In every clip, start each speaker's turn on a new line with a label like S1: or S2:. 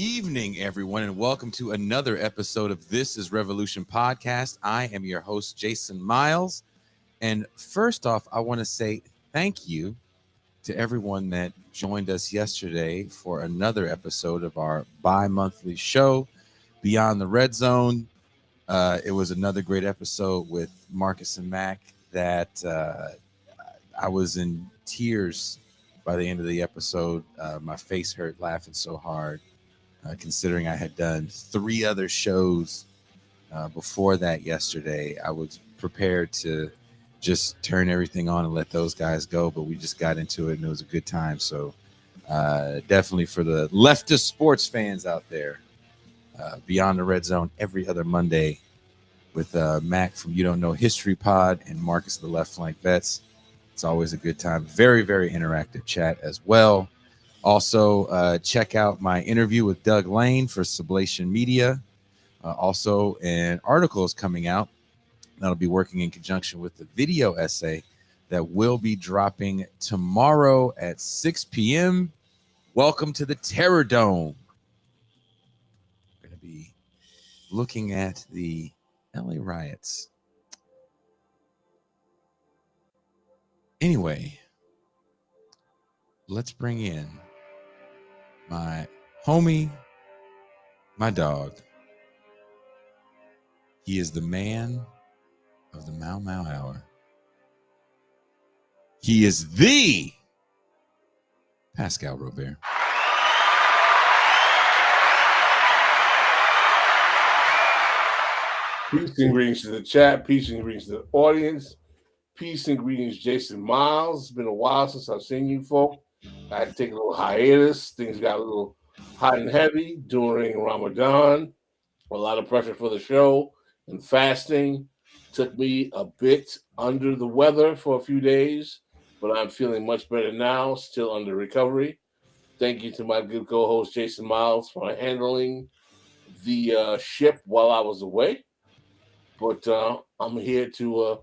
S1: evening, everyone, and welcome to another episode of This is Revolution podcast. I am your host, Jason Miles. And first off, I want to say thank you to everyone that joined us yesterday for another episode of our bi-monthly show, Beyond the Red Zone. It was another great episode with Marcus and Mac that I was in tears by the end of the episode. My face hurt laughing so hard. Considering I had done 3 other shows before that yesterday, I was prepared to just turn everything on and let those guys go, but we just got into it and it was a good time. So definitely for the leftist sports fans out there, Beyond the Red Zone every other Monday with Mac from You Don't Know History Pod and Marcus the Left Flank Vets. It's always a good time. Very, very interactive chat as well. Also, check out my interview with Doug Lane for Sublation Media. Also, an article is coming out that'll be working in conjunction with the video essay that will be dropping tomorrow at 6 p.m. Welcome to the Terror Dome. We're going to be looking at the LA riots. Anyway, let's bring in my homie, my dog. He is the man of the Mau Mau Hour. He is the Pascal Robert.
S2: Peace and greetings to the chat. Peace and greetings to the audience. Peace and greetings, Jason Miles. It's been a while since I've seen you folk. I had to take a little hiatus. Things got a little hot and heavy during Ramadan. A lot of pressure for the show and fasting. Took me a bit under the weather for a few days, but I'm feeling much better now, still under recovery. Thank you to my good co-host, Jason Miles, for handling the ship while I was away. But I'm here to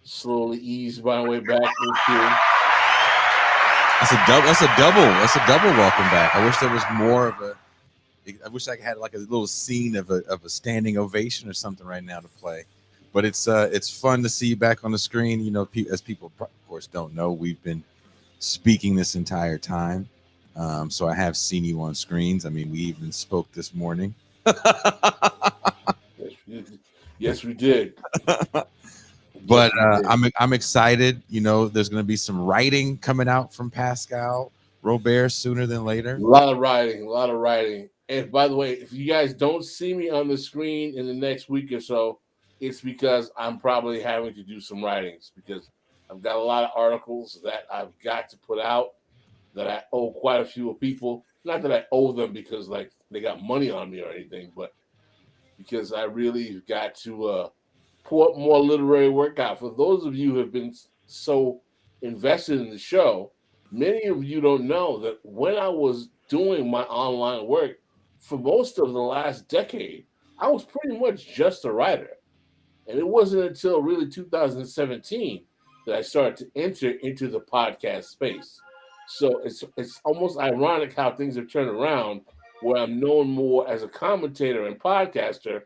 S2: slowly ease my way back into.
S1: That's a double welcome back. I wish there was more of a. I wish I had like a little scene of a standing ovation or something right now to play. But it's fun to see you back on the screen. You know, as people of course don't know, we've been speaking this entire time. So I have seen you on screens. I mean, we even spoke this morning.
S2: Yes, we did.
S1: But I'm excited. You know, there's going to be some writing coming out from Pascal Robert sooner than later.
S2: A lot of writing. And by the way, if you guys don't see me on the screen in the next week or so, it's because I'm probably having to do some writings because I've got a lot of articles that I've got to put out that I owe quite a few people. Not that I owe them because like they got money on me or anything, but because I really got to put more literary work out. For those of you who have been so invested in the show, many of you don't know that when I was doing my online work for most of the last decade, I was pretty much just a writer. And it wasn't until really 2017 that I started to enter into the podcast space. So it's almost ironic how things have turned around where I'm known more as a commentator and podcaster,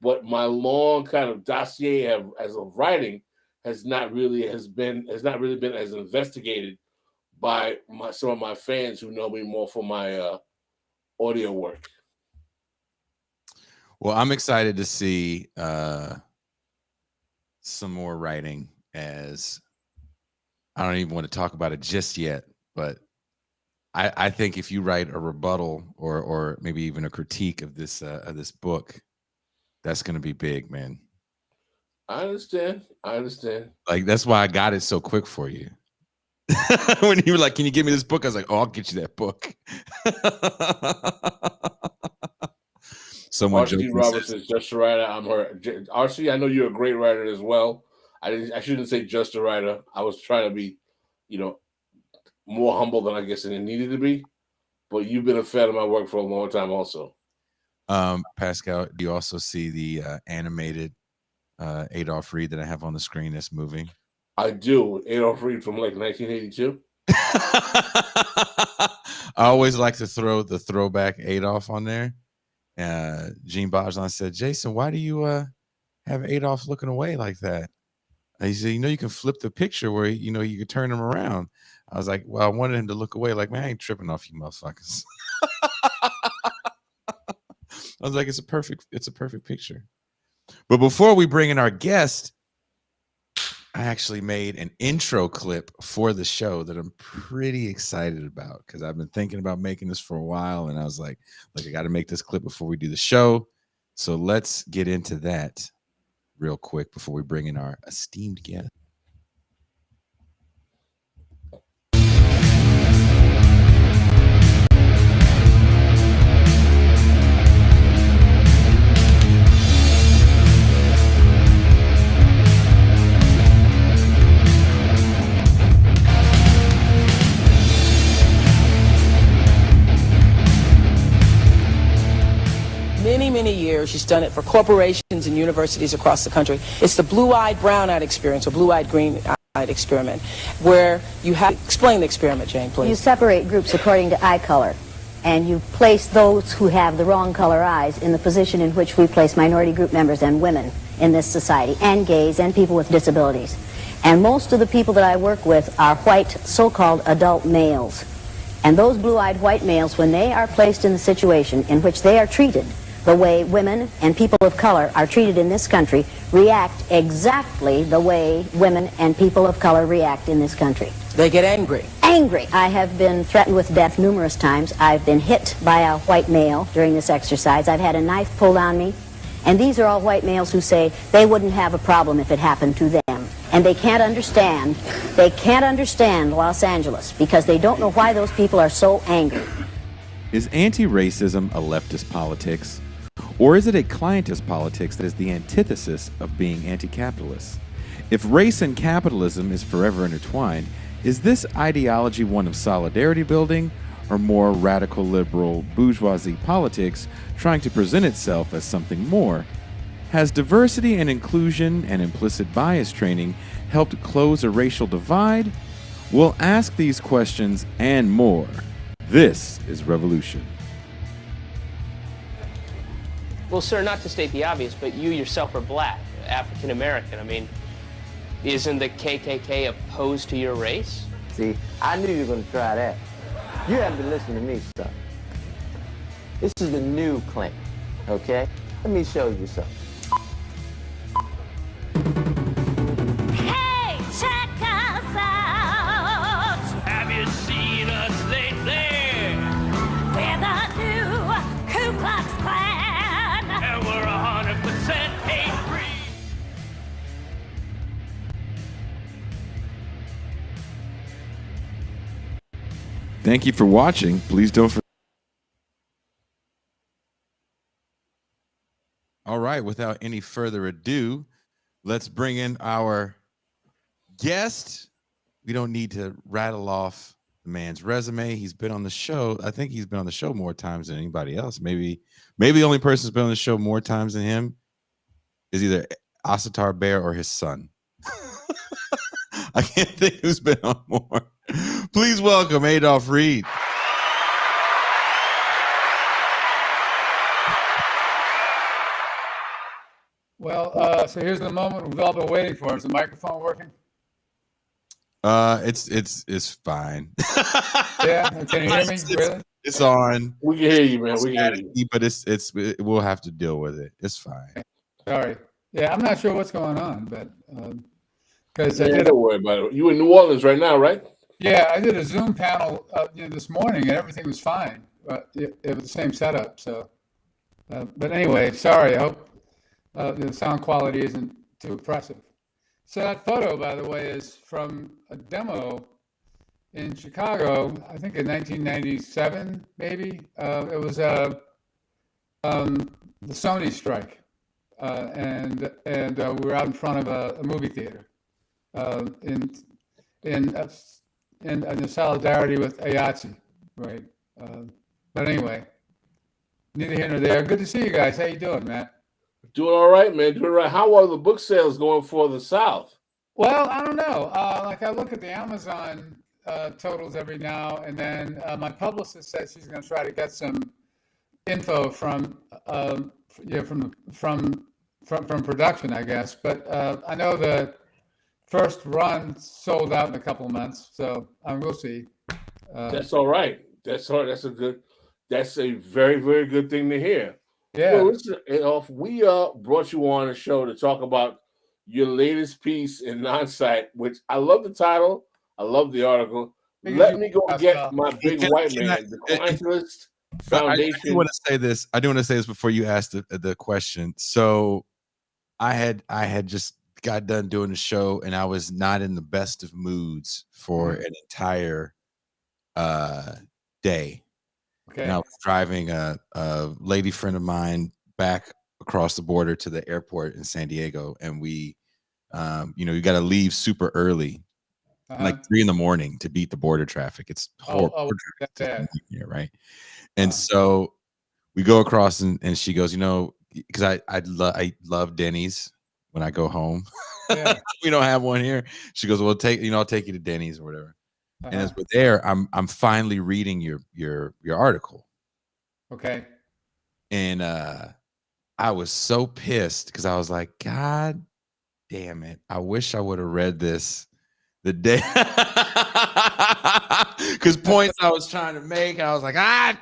S2: but my long kind of dossier as of writing has not really been as investigated by some of my fans who know me more for my audio work.
S1: Well, I'm excited to see some more writing, as I don't even want to talk about it just yet, but I think if you write a rebuttal or maybe even a critique of this book, that's going to be big, man.
S2: I understand.
S1: Like, that's why I got it so quick for you. When you were like, can you give me this book? I was like, oh, I'll get you that book. Someone
S2: R.C. Roberts is just a writer. I'm her. R.C., I know you're a great writer as well. I shouldn't say just a writer. I was trying to be, more humble than I guess it needed to be. But you've been a fan of my work for a long time also.
S1: Pascal, do you also see the animated Adolph Reed that I have on the screen that's moving?
S2: I do. Adolph Reed from like 1982.
S1: always like to throw the throwback Adolph on there. Djene Bajalan said, Jason, why do you have Adolph looking away like that? He said, you can flip the picture where, you can turn him around. I was like, well, I wanted him to look away like, man, I ain't tripping off you motherfuckers. I was like, it's a perfect picture. But before we bring in our guest, I actually made an intro clip for the show that I'm pretty excited about because I've been thinking about making this for a while. And I was like, I got to make this clip before we do the show. So let's get into that real quick before we bring in our esteemed guest.
S3: Many years. She's done it for corporations and universities across the country. It's the blue-eyed, brown-eyed experience, or blue-eyed, green-eyed experiment, where you have to explain the experiment, Jane, please.
S4: You separate groups according to eye color, and you place those who have the wrong color eyes in the position in which we place minority group members and women in this society, and gays, and people with disabilities. And most of the people that I work with are white, so-called adult males. And those blue-eyed white males, when they are placed in the situation in which they are treated the way women and people of color are treated in this country, react exactly the way women and people of color react in this country.
S3: They get angry.
S4: Angry. I have been threatened with death numerous times. I've been hit by a white male during this exercise. I've had a knife pulled on me. And these are all white males who say they wouldn't have a problem if it happened to them. And they can't understand Los Angeles because they don't know why those people are so angry.
S1: Is anti-racism a leftist politics? Or is it a clientist politics that is the antithesis of being anti-capitalist? If race and capitalism is forever intertwined, is this ideology one of solidarity building or more radical liberal bourgeoisie politics trying to present itself as something more? Has diversity and inclusion and implicit bias training helped close a racial divide? We'll ask these questions and more. This is Revolution.
S5: Well, sir, not to state the obvious, but you yourself are black, African American. I mean, isn't the KKK opposed to your race?
S6: See, I knew you were going to try that. You haven't been listening to me, son. This is the new Clinton, okay? Let me show you something.
S7: Hey, check us out!
S8: Have you seen us lately?
S7: We're the new Ku Klux Klan!
S8: And we're 100% hate-free.
S1: Thank you for watching. Please don't forget. All right, without any further ado, let's bring in our guest. We don't need to rattle off the man's resume. He's been on the show. I think he's been on the show more times than anybody else. Maybe the only person who's been on the show more times than him is either Asatar Bear or his son. I can't think who's been on more. Please welcome Adolph Reed.
S9: Well, so here's the moment we've all been waiting for. Is the microphone working?
S1: It's fine.
S9: Yeah, can you hear me? Really?
S1: It's on.
S2: We can hear you, man. We can hear you.
S1: But we'll have to deal with it. It's fine.
S9: Sorry. Yeah, I'm not sure what's going on, but because
S2: don't worry about it. You in New Orleans right now, right?
S9: Yeah, I did a Zoom panel this morning, and everything was fine. But it was the same setup. So, but anyway, sorry. I hope the sound quality isn't too impressive. So that photo, by the way, is from a demo in Chicago, I think in 1997, maybe. It was the Sony strike, and we were out in front of a movie theater in solidarity with IATSE, right? But anyway, neither here nor there. Good to see you guys. How you doing, Matt?
S2: Doing all right, man. Doing all right. How are the book sales going for the South?
S9: Well, I don't know. Like I look at the Amazon totals every now and then. My publicist says she's going to try to get some info from production, I guess. But I know the first run sold out in a couple of months, so we'll see.
S2: That's all right. That's all right. That's a very, very good thing to hear.
S9: Yeah.
S2: Well, listen, Adolph, we brought you on a show to talk about your latest piece in Non-Site, which I love the title. I love the article. Let me go get my big white man, the clientelist foundation.
S1: I do want to say this. I do want to say this before you ask the question. So I had just got done doing the show, and I was not in the best of moods for an entire day.
S9: Okay.
S1: And I was driving a lady friend of mine back across the border to the airport in San Diego, and we, you got to leave super early, like 3 a.m. to beat the border traffic. It's horrible.
S9: That's bad.
S1: Here, right? And so we go across, and she goes, because I love Denny's when I go home.
S9: Yeah.
S1: We don't have one here. She goes, well, I'll take you to Denny's or whatever. And as we're there, I'm finally reading your article.
S9: Okay.
S1: And I was so pissed because I was like, God damn it. I wish I would have read this the day. Because points I was trying to make, I was like, I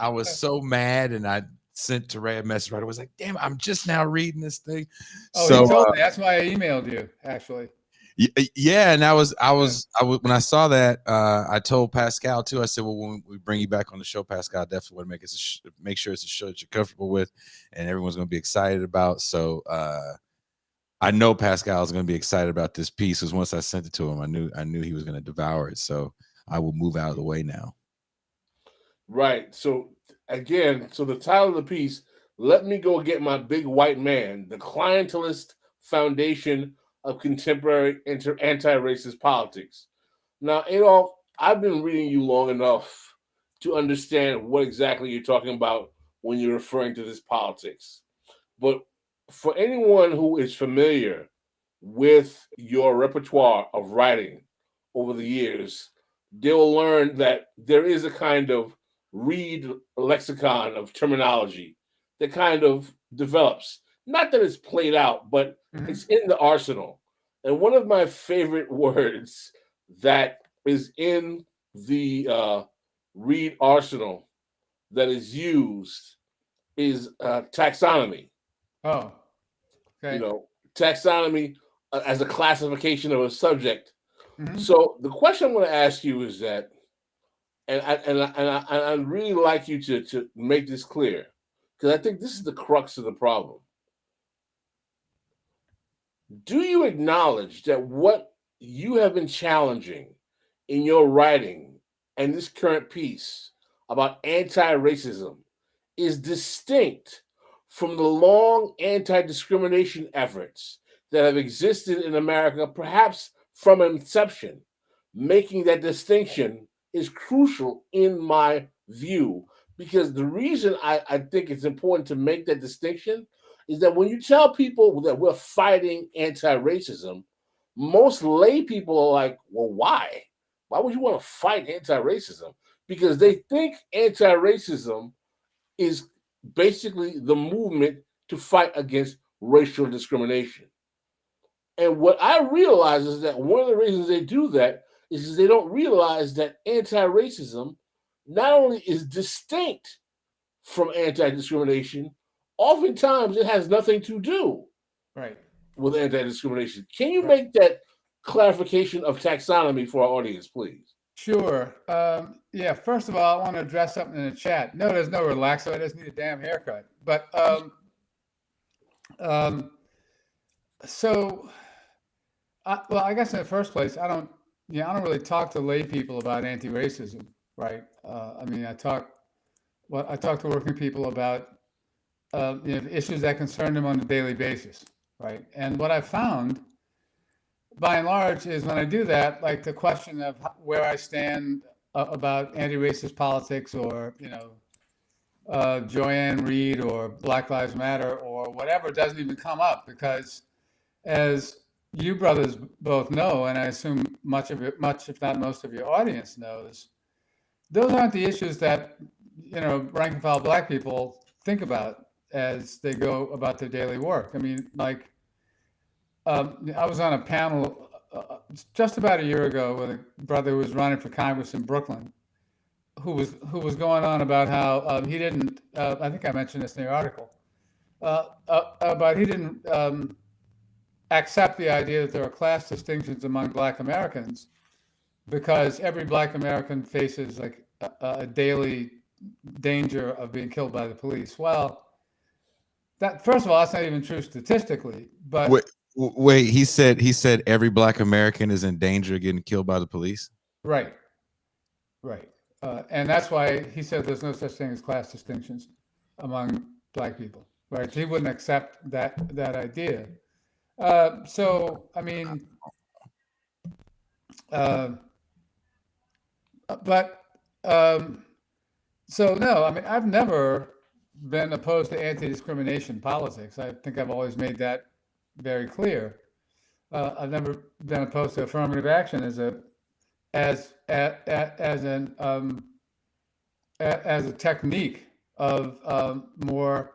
S1: was so mad, and I sent Charade a message right away. I was like, damn, I'm just now reading this thing.
S9: Oh,
S1: so
S9: you told me. That's why I emailed you, actually.
S1: Yeah, and I was when I saw that, I told Pascal too. I said, well, when we bring you back on the show, Pascal, I definitely want to make sure it's a show that you're comfortable with, and everyone's going to be excited about. So I know Pascal is going to be excited about this piece, because once I sent it to him, I knew he was going to devour it. So I will move out of the way now.
S2: Right. So again, the title of the piece: "Let Me Go Get My Big White Man: The Clientelist Foundation of Contemporary Anti-Racist Politics." Now, Adolph, I've been reading you long enough to understand what exactly you're talking about when you're referring to this politics. But for anyone who is familiar with your repertoire of writing over the years, they will learn that there is a kind of Reed lexicon of terminology that kind of develops. Not that it's played out, but it's in the arsenal. And one of my favorite words that is in the Reed arsenal that is used is taxonomy.
S9: Oh, okay.
S2: Taxonomy as a classification of a subject. So the question I'm going to ask you is that, and I'd really like you to make this clear, because I think this is the crux of the problem. Do you acknowledge that what you have been challenging in your writing and this current piece about anti-racism is distinct from the long anti-discrimination efforts that have existed in America, perhaps from inception? Making that distinction is crucial in my view, because the reason I think it's important to make that distinction is that when you tell people that we're fighting anti-racism, most lay people are like, well, why? Why would you want to fight anti-racism? Because they think anti-racism is basically the movement to fight against racial discrimination. And what I realize is that one of the reasons they do that is because they don't realize that anti-racism not only is distinct from anti-discrimination, oftentimes it has nothing to do with anti-discrimination. Can you make that clarification of taxonomy for our audience, please?
S9: Sure. Yeah, first of all, I want to address something in the chat. No, there's no relaxo. I just need a damn haircut. But I guess in the first place, I don't really talk to lay people about anti-racism, right? I talk to working people about issues that concern them on a daily basis, right? And what I found, by and large, is when I do that, like the question of where I stand about anti-racist politics, or Joanne Reed or Black Lives Matter or whatever, doesn't even come up, because as you brothers both know, and I assume much if not most of your audience knows, those aren't the issues that, rank and file black people think about as they go about their daily work. I mean, like, I was on a panel just about a year ago with a brother who was running for Congress in Brooklyn, who was going on about how he didn't. I think I mentioned this in the article about he didn't accept the idea that there are class distinctions among Black Americans because every Black American faces like a daily danger of being killed by the police. Well, that first of all, that's not even true statistically. But
S1: wait, he said every Black American is in danger of getting killed by the police.
S9: Right. And that's why he said there's no such thing as class distinctions among Black people. Right? He wouldn't accept that idea. So I mean, so no, I mean, I've never been opposed to anti-discrimination politics. I think I've always made that very clear. I've never been opposed to affirmative action as a technique of more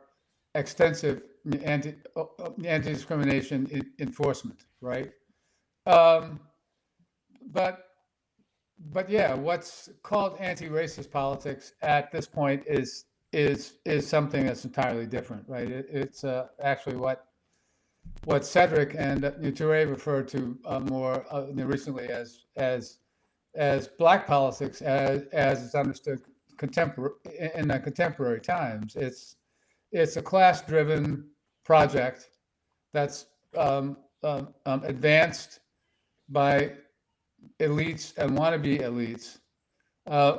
S9: extensive anti-discrimination enforcement, right? But yeah, what's called anti-racist politics at this point is something that's entirely different, right? It's actually what Cedric and Charade referred to more recently as Black politics as it's understood in contemporary times. It's a class-driven project that's advanced by elites and wannabe elites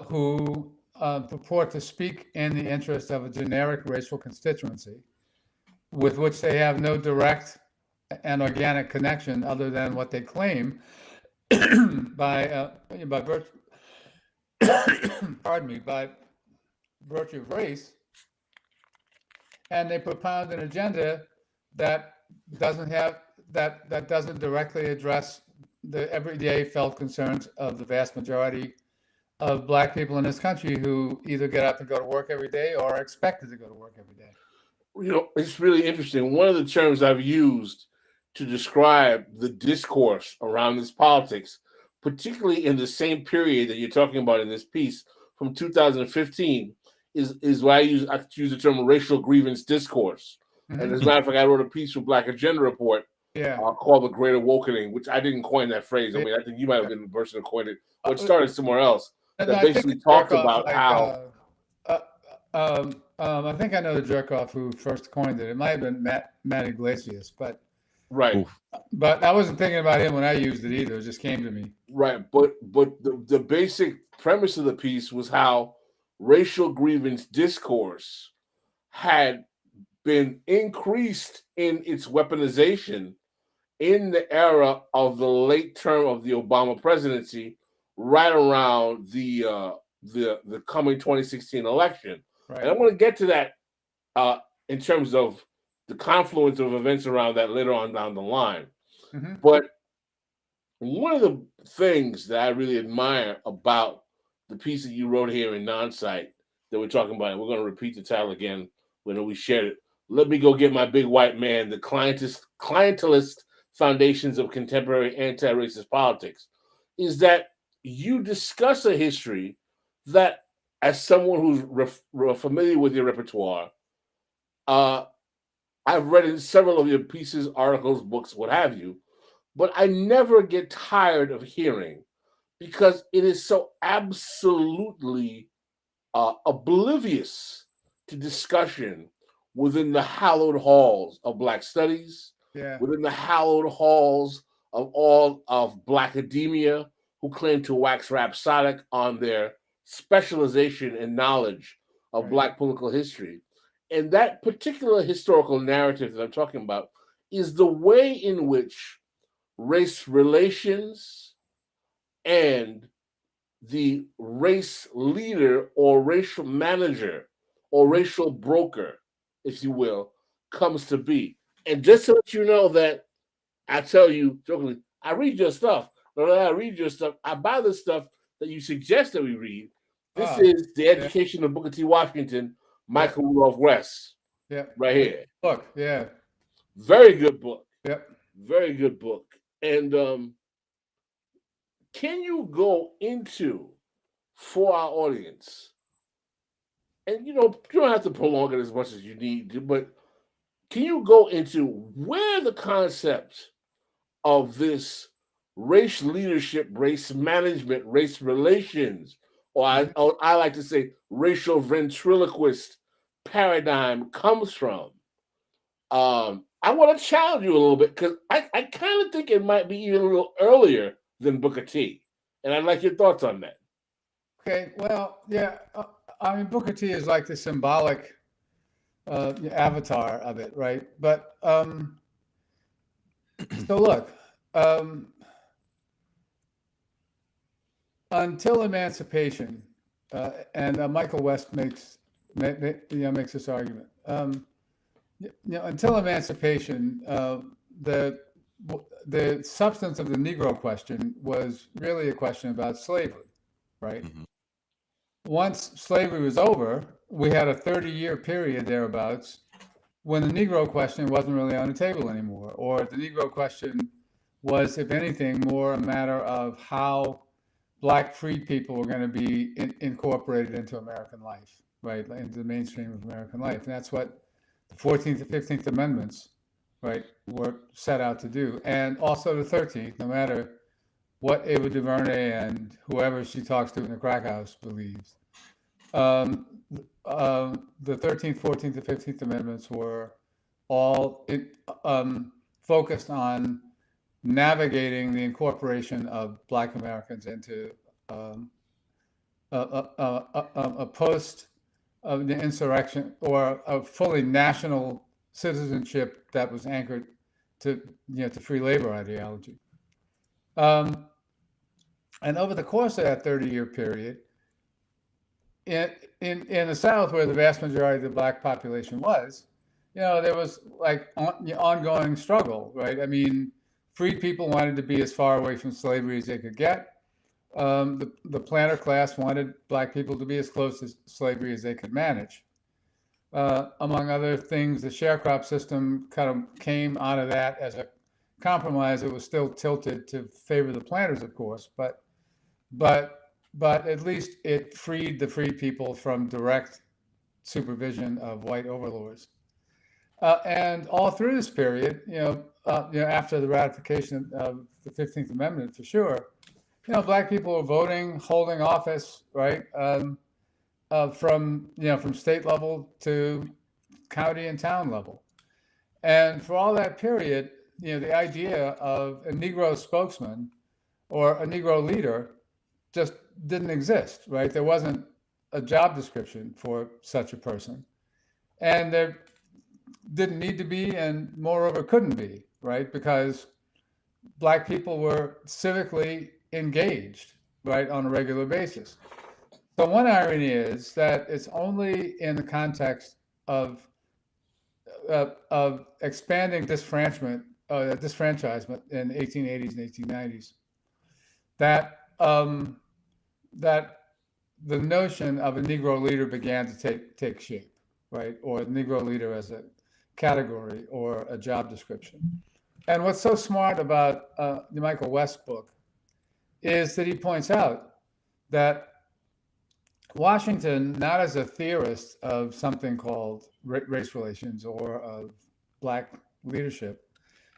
S9: who purport to speak in the interest of a generic racial constituency with which they have no direct and organic connection other than what they claim by virtue by virtue of race, and they propound an agenda that doesn't directly address the everyday felt concerns of the vast majority of Black people in this country who either get up and go to work every day or are expected to go to work every day.
S2: It's really interesting. One of the terms I've used to describe the discourse around this politics, particularly in the same period that you're talking about in this piece from 2015, is what I use the term racial grievance discourse. Mm-hmm. And as a matter of fact, I wrote a piece for Black Agenda Report called The Great Awakening, which I didn't coin that phrase. I mean, I think you might have been the person who coined it, but it started somewhere else. That basically talked about how...
S9: I think I know the jerk-off who first coined it. It might have been Matt Iglesias, but...
S2: Right.
S9: But I wasn't thinking about him when I used it either. It just came to me.
S2: Right. But the basic premise of the piece was how racial grievance discourse had been increased in its weaponization in the era of the late term of the Obama presidency, right around the coming 2016 election. Right. And I'm going to get to that in terms of the confluence of events around that later on down the line. Mm-hmm. But one of the things that I really admire about the piece that you wrote here in Non-Site that we're talking about, and we're going to repeat the title again when we shared it. Let me go get my big white man, the clientelist foundations of contemporary anti-racist politics, is that you discuss a history that, as someone who's familiar with your repertoire, I've read in several of your pieces, articles, books, what have you, but I never get tired of hearing because it is so absolutely oblivious to discussion within the hallowed halls of Black studies, within the hallowed halls of all of Black academia, who claim to wax rhapsodic on their specialization and knowledge of Black political history. And that particular historical narrative that I'm talking about is the way in which race relations and the race leader or racial manager or racial broker, if you will, comes to be. And just to let you know that I tell you, jokingly, I read your stuff. I read your stuff. I buy the stuff that you suggest that we read. This
S9: Ah,
S2: is The Education of Booker T. Washington, Michael Rudolph West,
S9: yeah,
S2: right here.
S9: look, yeah,
S2: Very good book.
S9: yep.
S2: Very good book. And can you go into, for our audience, and you don't have to prolong it as much as you need to, but can you go into where the concept of this race leadership, race management, race relations, or I like to say racial ventriloquist paradigm comes from? I want to challenge you a little bit because I kind of think it might be even a little earlier than Booker T. And I'd like your thoughts on that.
S9: Okay, well, yeah, I mean, Booker T is like the symbolic avatar of it, right? But so look, until emancipation, and Michael West makes this argument. Until emancipation, the substance of the Negro question was really a question about slavery, right? Mm-hmm. Once slavery was over, we had a 30-year period thereabouts when the Negro question wasn't really on the table anymore, or the Negro question was, if anything, more a matter of how Black free people were going to be incorporated into American life, right, into the mainstream of American life. And that's what the 14th and 15th Amendments, right, were set out to do. And also the 13th, no matter what Ava DuVernay and whoever she talks to in the crack house believes. The 13th, 14th, and 15th Amendments were all focused on navigating the incorporation of Black Americans into a post of the insurrection or a fully national citizenship that was anchored to free labor ideology. And over the course of that 30-year period, in the South, where the vast majority of the Black population was, there was like ongoing struggle, right? I mean, free people wanted to be as far away from slavery as they could get. The planter class wanted Black people to be as close to slavery as they could manage. Among other things, the sharecrop system kind of came out of that as a compromise. It was still tilted to favor the planters, of course, but at least it freed the free people from direct supervision of white overlords. And all through this period, after the ratification of the 15th Amendment, for sure, Black people were voting, holding office, right, from state level to county and town level. And for all that period, the idea of a Negro spokesman or a Negro leader just didn't exist, right? There wasn't a job description for such a person. And there didn't need to be, and moreover couldn't be, right? Because Black people were civically engaged, right, on a regular basis. So one irony is that it's only in the context of expanding disfranchisement in the 1880s and 1890s that the notion of a Negro leader began to take shape, right? Or a Negro leader as a category or a job description. And what's so smart about the Michael West book is that he points out that Washington, not as a theorist of something called race relations or of Black leadership,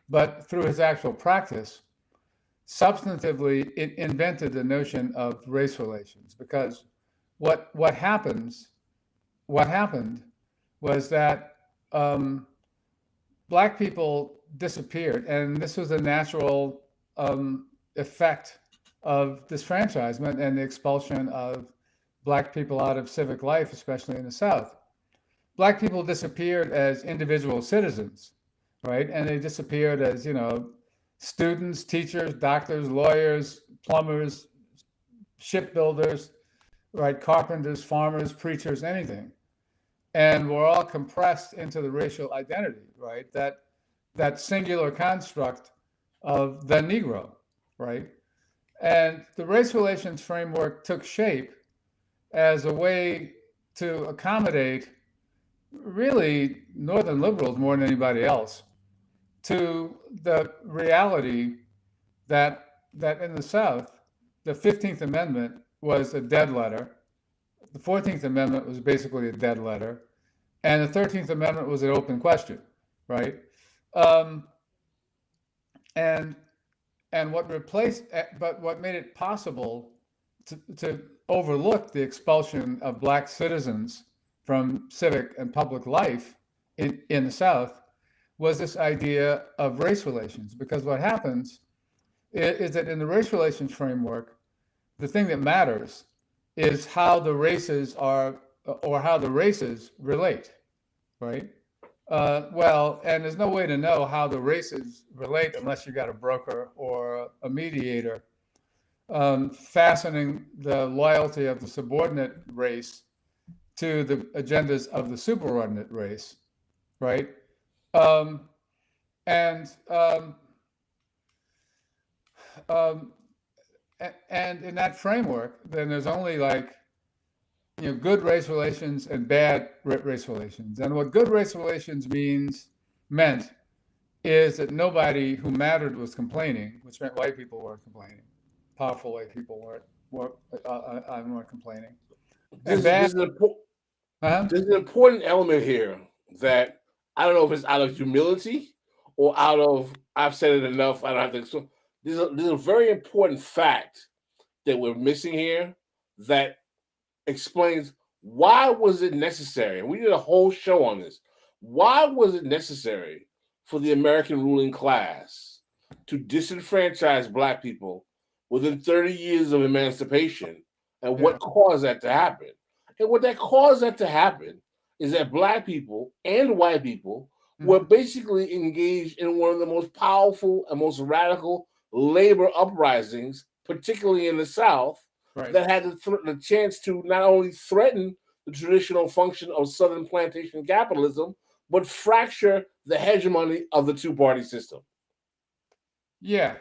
S9: but through his actual practice, substantively, it invented the notion of race relations. Because what happened was that Black people disappeared, and this was a natural effect of disfranchisement and the expulsion of Black people out of civic life, especially in the South. Black people disappeared as individual citizens, right? And they disappeared as, students, teachers, doctors, lawyers, plumbers, shipbuilders, right? Carpenters, farmers, preachers, anything. And we're all compressed into the racial identity, right? That singular construct of the Negro, right? And the race relations framework took shape as a way to accommodate really Northern liberals more than anybody else to the reality that in the South, the 15th Amendment was a dead letter. The 14th Amendment was basically a dead letter. And the 13th Amendment was an open question, right? And what replaced, but what made it possible to overlook the expulsion of Black citizens from civic and public life in the South was this idea of race relations. Because what happens is that in the race relations framework, the thing that matters is how the races are, or how the races relate, right? Well, and there's no way to know how the races relate unless you got a broker or a mediator fastening the loyalty of the subordinate race to the agendas of the superordinate race, right? And in that framework, then there's only like, good race relations and bad race relations. And what good race relations meant is that nobody who mattered was complaining, which meant white people weren't complaining. Powerful white people weren't complaining.
S2: There's an important element here that I don't know if it's out of humility or out of I've said it enough. I don't have to. So there's a very important fact that we're missing here that explains why was it necessary. And we did a whole show on this. Why was it necessary for the American ruling class to disenfranchise Black people within 30 years of emancipation? And what caused that to happen? And what that caused that to happen is that Black people and white people were basically engaged in one of the most powerful and most radical labor uprisings, particularly in the South, that had the chance to not only threaten the traditional function of Southern plantation capitalism, but fracture the hegemony of the two-party system.
S9: Yeah.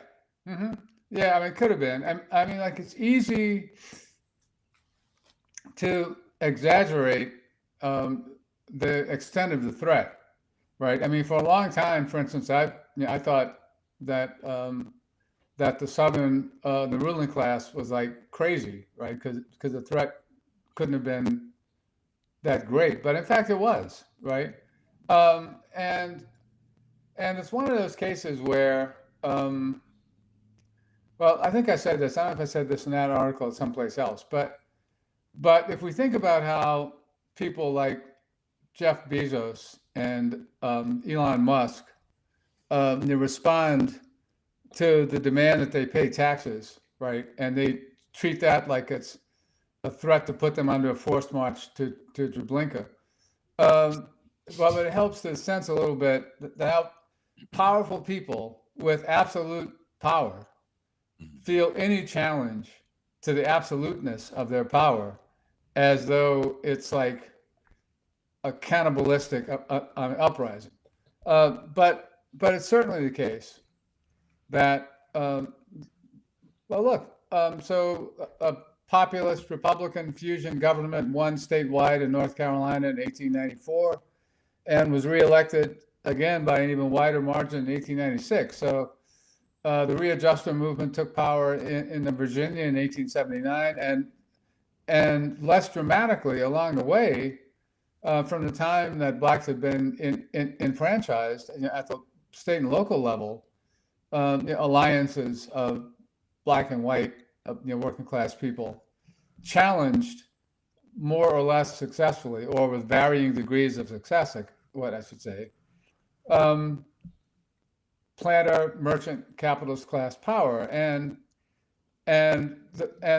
S9: Mm-hmm. Yeah, I mean, it could have been. I mean, like, it's easy to exaggerate the extent of the threat, right? I mean, for a long time, for instance, I thought that that the Southern, the ruling class was like crazy, right? Because the threat couldn't have been that great, but in fact it was, right? And it's one of those cases where, well, I think I said this. I don't know if I said this in that article or someplace else, but if we think about how people like Jeff Bezos and Elon Musk they respond to the demand that they pay taxes, right? And they treat that like it's a threat to put them under a forced march to Treblinka. Well, it helps to sense a little bit that how powerful people with absolute power feel any challenge to the absoluteness of their power as though it's like a cannibalistic uprising. But it's certainly the case that, well, look, so a populist Republican fusion government won statewide in North Carolina in 1894 and was reelected again by an even wider margin in 1896. So the readjustment movement took power in Virginia in 1879, and less dramatically along the way, from the time that Blacks had been enfranchised at the state and local level, alliances of Black and white, working class people challenged more or less successfully, or with varying degrees of success, what I should say, planter, merchant, capitalist class power, and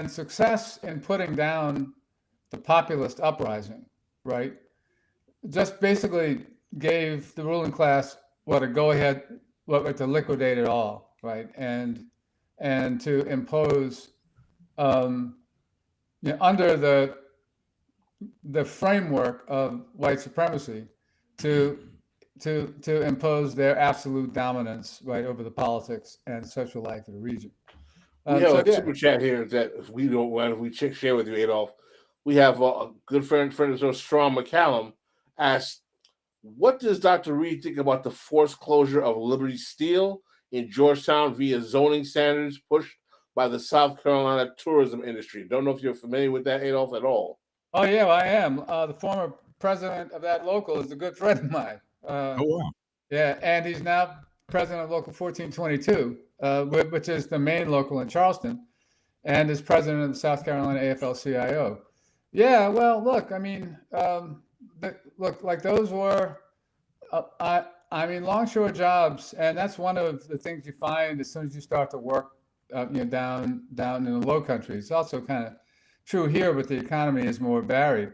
S9: success in putting down the populist uprising, right? Just basically gave the ruling class to liquidate it all, right? And to impose under the framework of white supremacy to impose their absolute dominance, right, over the politics and social life of the region.
S2: We have a
S9: yeah.
S2: super chat here that if we don't want, if we share with you, Adolph. We have a good friend of ours, Strong McCallum, asked, "What does Dr. Reed think about the forced closure of Liberty Steel in Georgetown via zoning standards pushed by the South Carolina tourism industry?" Don't know if you're familiar with that, Adolph, at all.
S9: Oh yeah, well, I am. The former president of that local is a good friend of mine.
S1: Oh wow.
S9: Yeah, and he's now president of Local 1422, which is the main local in Charleston, and is president of the South Carolina AFL-CIO. Yeah, well, look, I mean, look, like those were, I mean, longshore jobs, and that's one of the things you find as soon as you start to work, down in the Low Country. It's also kind of true here, but the economy is more varied.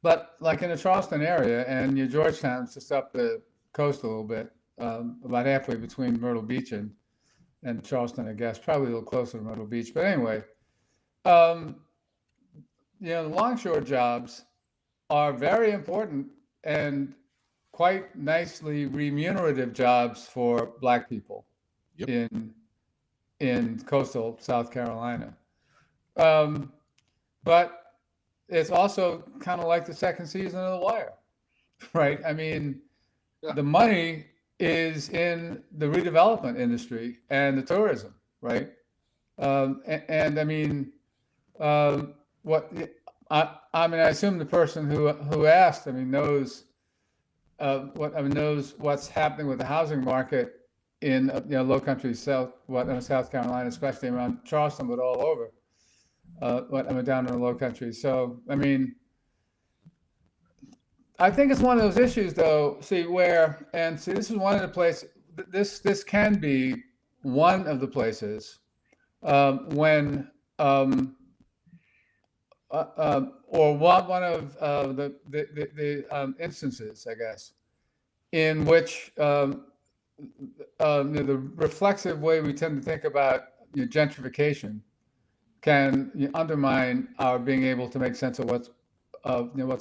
S9: But like in the Charleston area and Georgetown's just up the coast a little bit, about halfway between Myrtle Beach and Charleston, I guess, probably a little closer to Myrtle Beach. But anyway, the longshore jobs are very important and quite nicely remunerative jobs for Black people in coastal South Carolina. But it's also kind of like the second season of The Wire, right? I mean, the money is in the redevelopment industry and the tourism, right? And I mean, I assume the person who asked, knows knows what's happening with the housing market in Low Country South Carolina, especially around Charleston, but all over. Down in the Low Country. So, I mean, I think it's one of those issues, though. This is one of the places. This can be one of the places when, or one of the instances, I guess, in which the reflexive way we tend to think about gentrification can undermine our being able to make sense of what's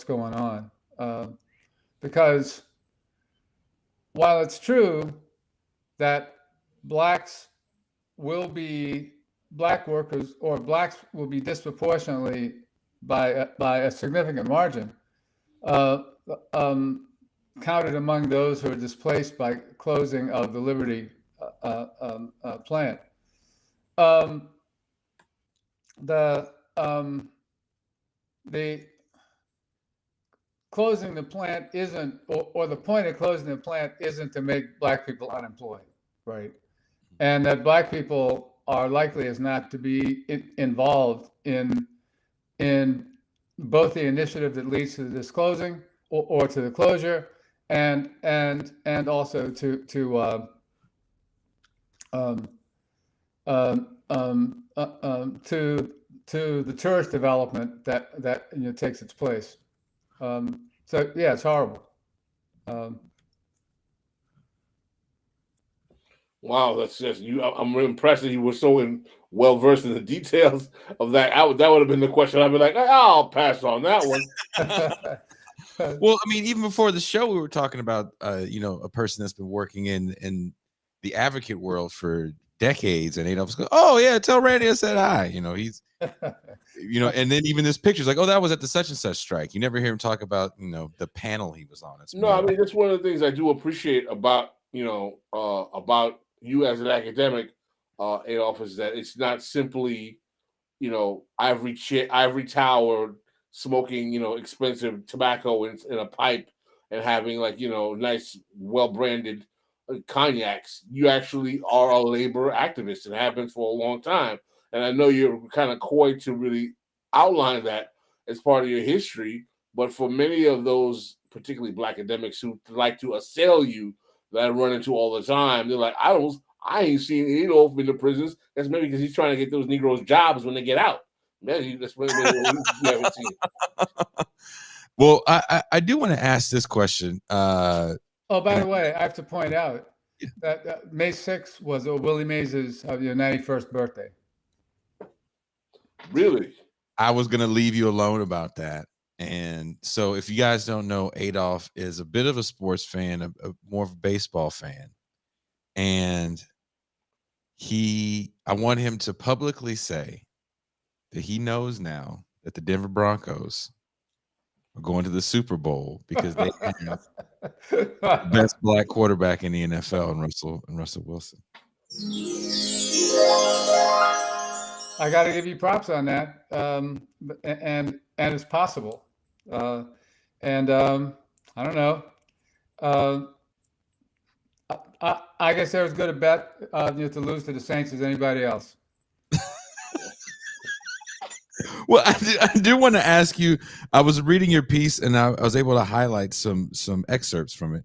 S9: going on, because while it's true that Black workers or Blacks will be disproportionately by a significant margin counted among those who are displaced by closing of the Liberty plant. The closing the plant isn't, or the point of closing the plant isn't to make Black people unemployed, right? And that Black people are likely as not to be involved in both the initiative that leads to this closing or to the closure, and also to the tourist development that takes its place. So yeah, it's horrible.
S2: Wow, that's just you. I'm really impressed that you were so well versed in the details of that. That would have been the question. I'd be like, I'll pass on that one.
S1: Well, I mean, even before the show, we were talking about a person that's been working in the advocate world for decades, and Adolph's go, "Oh yeah, tell Randy I said hi." He's and then even this picture's like, "Oh, that was at the such and such strike." You never hear him talk about the panel he was on.
S2: No, I mean, that's one of the things I do appreciate about about you as an academic, Adolph, is that it's not simply ivory tower smoking expensive tobacco in a pipe and having nice well branded cognacs. You actually are a labor activist and have been for a long time. And I know you're kind of coy to really outline that as part of your history, but for many of those, particularly Black academics who like to assail you, that I run into all the time, they're like, I ain't seen Adolph in the prisons. That's maybe because he's trying to get those Negroes jobs when they get out. Maybe that's what you haven't seen.
S1: Well, I do want to ask this question.
S9: By the way, I have to point out that May 6th was Willie Mays' 91st birthday.
S2: Really?
S1: I was going to leave you alone about that. And so if you guys don't know, Adolph is a bit of a sports fan, more of a baseball fan. And I want him to publicly say that he knows now that the Denver Broncos are going to the Super Bowl because they have the best black quarterback in the NFL and Russell Wilson.
S9: I got to give you props on that, and it's possible, I don't know. I guess they're as good a bet to lose to the Saints as anybody else.
S1: Well, I do want to ask you. I was reading your piece, and I was able to highlight some excerpts from it.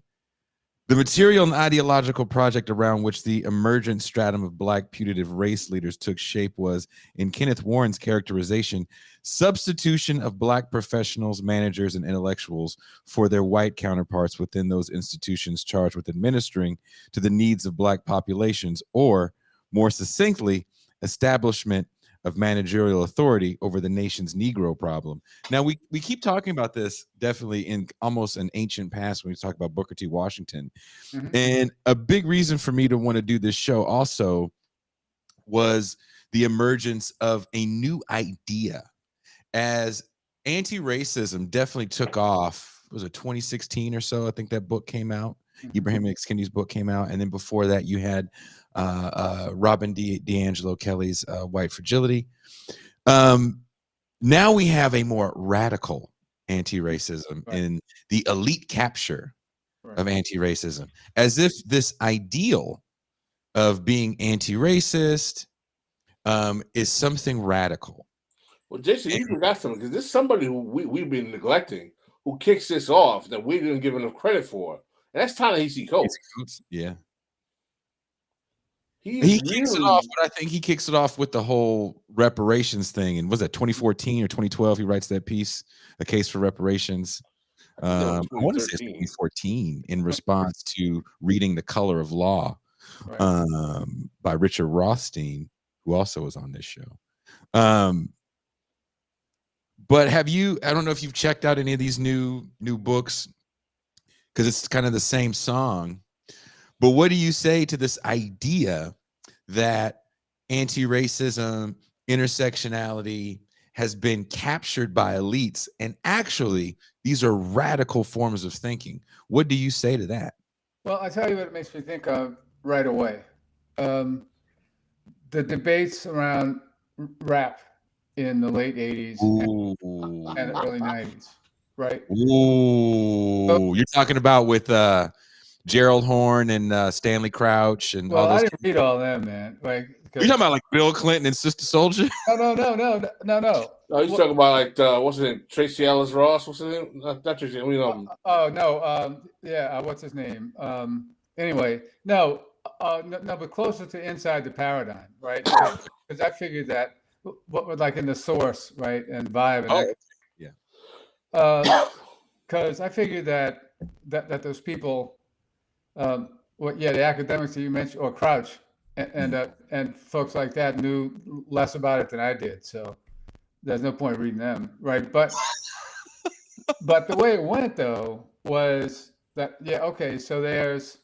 S1: The material and ideological project around which the emergent stratum of black putative race leaders took shape was, in Kenneth Warren's characterization, substitution of black professionals, managers, and intellectuals for their white counterparts within those institutions charged with administering to the needs of black populations, or, more succinctly, establishment of managerial authority over the nation's Negro problem. Now, we keep talking about this definitely in almost an ancient past when we talk about Booker T. Washington. Mm-hmm. And a big reason for me to want to do this show also was the emergence of a new idea, as anti-racism definitely took off. Was it 2016 or so? I think that book came out. Mm-hmm. Ibrahim X. Kendi's book came out. And then before that, you had Robin DiAngelo Kelly's White Fragility. Now we have a more radical anti-racism in the elite capture of anti-racism, as if this ideal of being anti-racist is something radical.
S2: Well, Jason, you forgot something, because there's somebody who we've been neglecting who kicks this off that we didn't give enough credit for. And that's Ta-Nehisi Coates.
S1: Yeah.
S2: He
S1: kicks it off, but I think he kicks it off with the whole reparations thing. And was that 2014 or 2012? He writes that piece, A Case for Reparations. I want to say it's 2014, in response to reading The Color of Law by Richard Rothstein, who also was on this show. But I don't know if you've checked out any of these new books, because it's kind of the same song. But what do you say to this idea that anti-racism, intersectionality has been captured by elites, and actually these are radical forms of thinking? What do you say to that?
S9: Well, I tell you what it makes me think of right away. The debates around rap in the late 80s and the early 90s, right?
S1: Ooh, you're talking about with Gerald Horne and Stanley Crouch and all those.
S9: I didn't read all them, man. Like,
S1: you're talking about like Bill Clinton and Sister Soldier?
S9: No.
S2: No, he's talking about like what's his name? Tracy Ellis Ross. What's his name? Not Tracy. We know him.
S9: What's his name? Anyway, no, but closer to Inside the Paradigm, right? Because I figured that what would, like, in The Source, right, and Vibe, and because I figured that those people, the academics that you mentioned, or Crouch, and folks like that knew less about it than I did. So there's no point reading them, right? But the way it went, though, was that so there's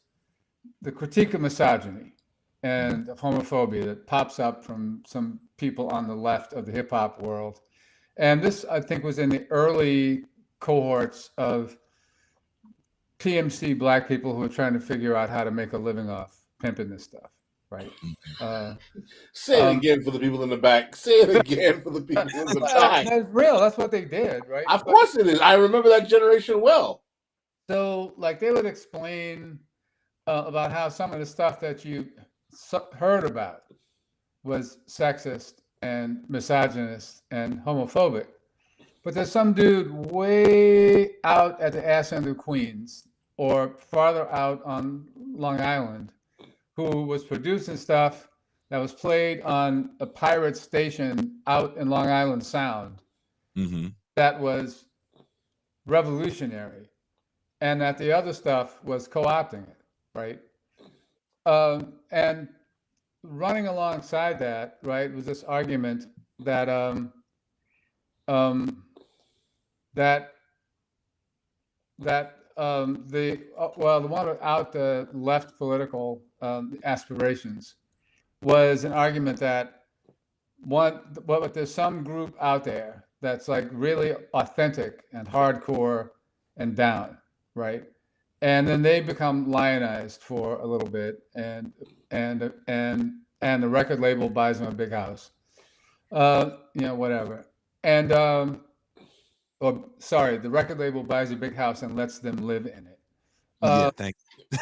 S9: the critique of misogyny and of homophobia that pops up from some people on the left of the hip hop world, and this, I think, was in the early cohorts of PMC black people who are trying to figure out how to make a living off pimping this stuff, right?
S2: Say it again for the people in the back. Say it again for the people in the back.
S9: That's real. That's what they did, right?
S2: Of course it is. I remember that generation well.
S9: So, like, they would explain about how some of the stuff that you heard about was sexist and misogynist and homophobic. But there's some dude way out at the ass end of Queens or farther out on Long Island who was producing stuff that was played on a pirate station out in Long Island Sound that was revolutionary, and that the other stuff was co-opting it, right? And running alongside that, right, was this argument that the one without the left political aspirations was an argument that there's some group out there that's like really authentic and hardcore and down, right? And then they become lionized for a little bit, and the record label buys them a big house, whatever. And the record label buys a big house and lets them live in it.
S1: Yeah, thank you.